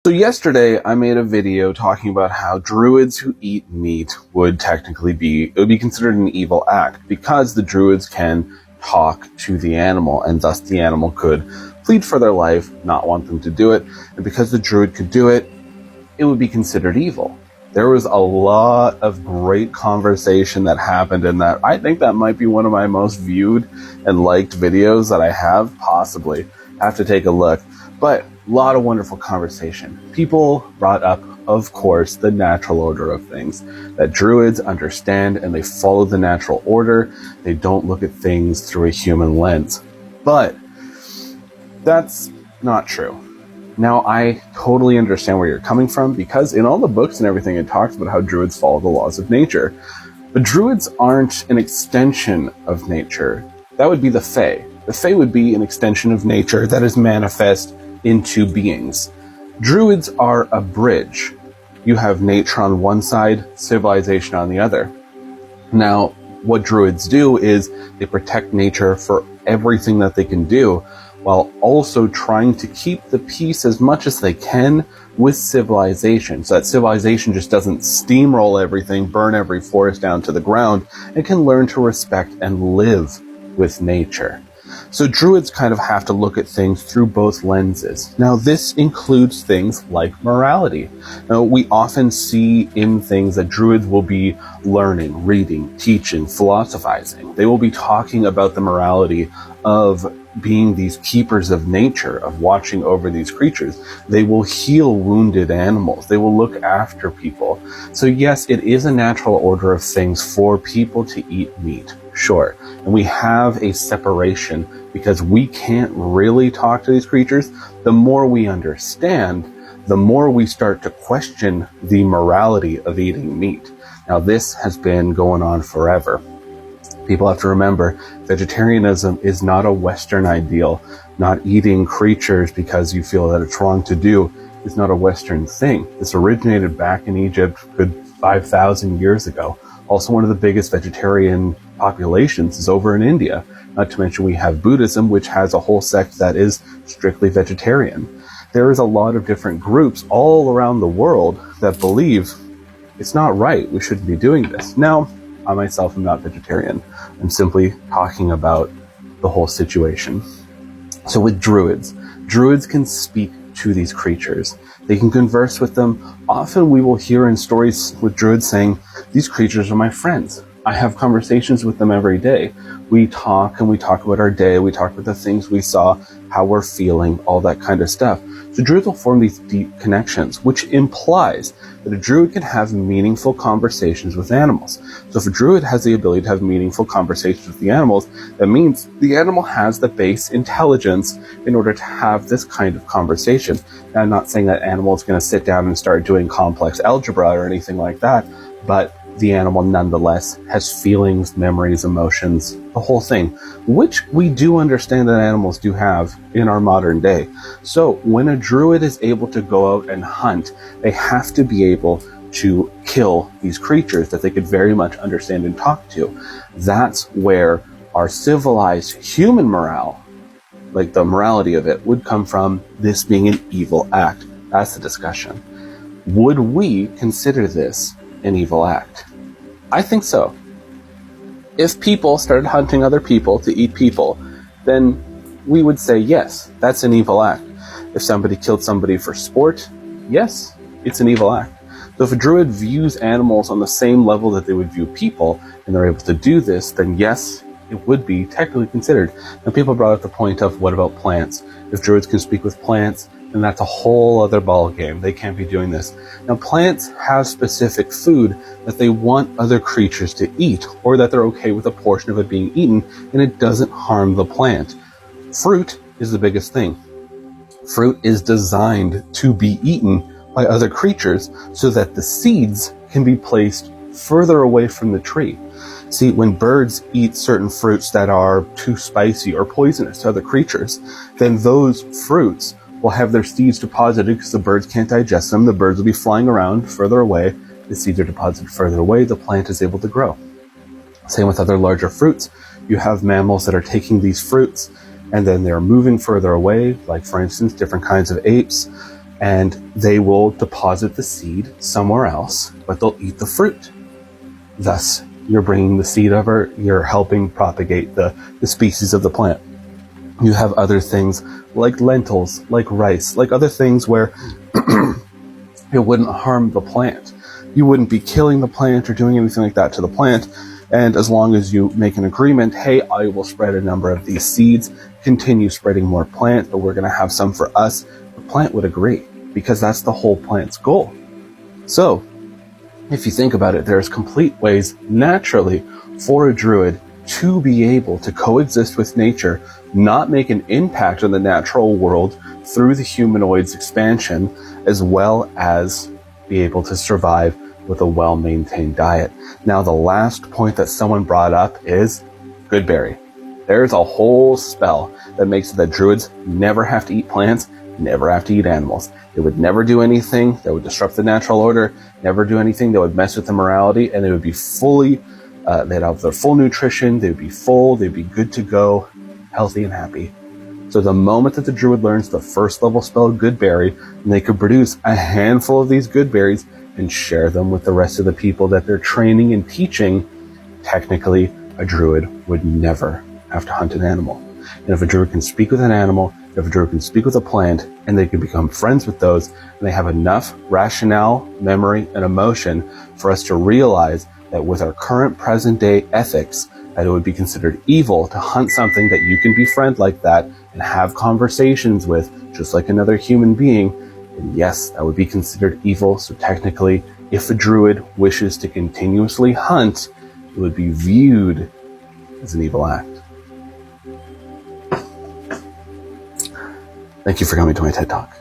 So yesterday I made a video talking about how druids who eat meat would technically be considered an evil act because the druids can talk to the animal and thus the animal could plead for their life, not want them to do it, and because the druid could do it, it would be considered evil. There was a lot of great conversation that happened in that. I think that might be one of my most viewed and liked videos that I have, possibly. I have to take a look. But a lot of wonderful conversation. People brought up, of course, the natural order of things. That druids understand and they follow the natural order. They don't look at things through a human lens. But that's not true. Now, I totally understand where you're coming from because in all the books and everything, it talks about how druids follow the laws of nature. But druids aren't an extension of nature. That would be the Fae. The Fae would be an extension of nature that is manifest into beings. Druids are a bridge. You have nature on one side, civilization on the other. Now, what druids do is they protect nature for everything that they can do, while also trying to keep the peace as much as they can with civilization, so that civilization just doesn't steamroll everything, burn every forest down to the ground, and can learn to respect and live with nature. So druids kind of have to look at things through both lenses. Now, this includes things like morality. Now, we often see in things that druids will be learning, reading, teaching, philosophizing. They will be talking about the morality of being these keepers of nature, of watching over these creatures. They will heal wounded animals. They will look after people. So yes, it is a natural order of things for people to eat meat. Sure. And we have a separation because we can't really talk to these creatures. The more we understand, the more we start to question the morality of eating meat. Now, this has been going on forever. People have to remember, vegetarianism is not a Western ideal. Not eating creatures because you feel that it's wrong to do is not a Western thing. This originated back in Egypt good 5,000 years ago. Also, one of the biggest vegetarian populations is over in India. Not to mention we have Buddhism, which has a whole sect that is strictly vegetarian. There is a lot of different groups all around the world that believe it's not right, we shouldn't be doing this. Now, I myself am not vegetarian. I'm simply talking about the whole situation. So with druids can speak to these creatures. They can converse with them. Often we will hear in stories with druids saying, these creatures are my friends. I have conversations with them every day. We talk about our day. We talk about the things we saw, how we're feeling, all that kind of stuff. So druids will form these deep connections, which implies that a druid can have meaningful conversations with animals. So if a druid has the ability to have meaningful conversations with the animals, that means the animal has the base intelligence in order to have this kind of conversation. Now, I'm not saying that animal is going to sit down and start doing complex algebra or anything like that, but the animal nonetheless has feelings, memories, emotions, the whole thing, which we do understand that animals do have in our modern day. So when a druid is able to go out and hunt, they have to be able to kill these creatures that they could very much understand and talk to. That's where our civilized human morale, like the morality of it, would come from this being an evil act. That's the discussion. Would we consider this an evil act? I think so. If people started hunting other people to eat people, then we would say, yes, that's an evil act. If somebody killed somebody for sport, yes, it's an evil act. So if a druid views animals on the same level that they would view people, and they're able to do this, then yes, it would be technically considered. And people brought up the point of, what about plants? If druids can speak with plants, then that's a whole other ball game. They can't be doing this. Now, plants have specific food that they want other creatures to eat, or that they're okay with a portion of it being eaten, and it doesn't harm the plant. Fruit is the biggest thing. Fruit is designed to be eaten by other creatures so that the seeds can be placed further away from the tree. See, when birds eat certain fruits that are too spicy or poisonous to other creatures, then those fruits will have their seeds deposited because the birds can't digest them. The birds will be flying around further away. The seeds are deposited further away. The plant is able to grow. Same with other larger fruits. You have mammals that are taking these fruits and then they're moving further away, like for instance, different kinds of apes. and they will deposit the seed somewhere else, but they'll eat the fruit. Thus, you're bringing the seed over, you're helping propagate the species of the plant. You have other things like lentils, like rice, like other things where it wouldn't harm the plant. You wouldn't be killing the plant or doing anything like that to the plant. And as long as you make an agreement, hey, I will spread a number of these seeds, continue spreading more plant, but we're going to have some for us, the plant would agree, because that's the whole plant's goal. So, if you think about it, there's complete ways naturally for a druid to be able to coexist with nature, not make an impact on the natural world through the humanoid's expansion, as well as be able to survive with a well-maintained diet. Now, the last point that someone brought up is goodberry. There's a whole spell that makes it that druids never have to eat plants, never have to eat animals. They would never do anything that would disrupt the natural order, never do anything that would mess with the morality, and they would be fully, they'd have their full nutrition, they'd be full, they'd be good to go, healthy and happy. So the moment that the druid learns the first level spell goodberry, and they could produce a handful of these goodberries and share them with the rest of the people that they're training and teaching, technically a druid would never have to hunt an animal. And if a druid can speak with an animal, if a druid can speak with a plant, and they can become friends with those, and they have enough rationale, memory, and emotion for us to realize that with our current present day ethics, that it would be considered evil to hunt something that you can befriend like that and have conversations with, just like another human being, then yes, that would be considered evil. So technically, if a druid wishes to continuously hunt, it would be viewed as an evil act. Thank you for coming to my TED Talk.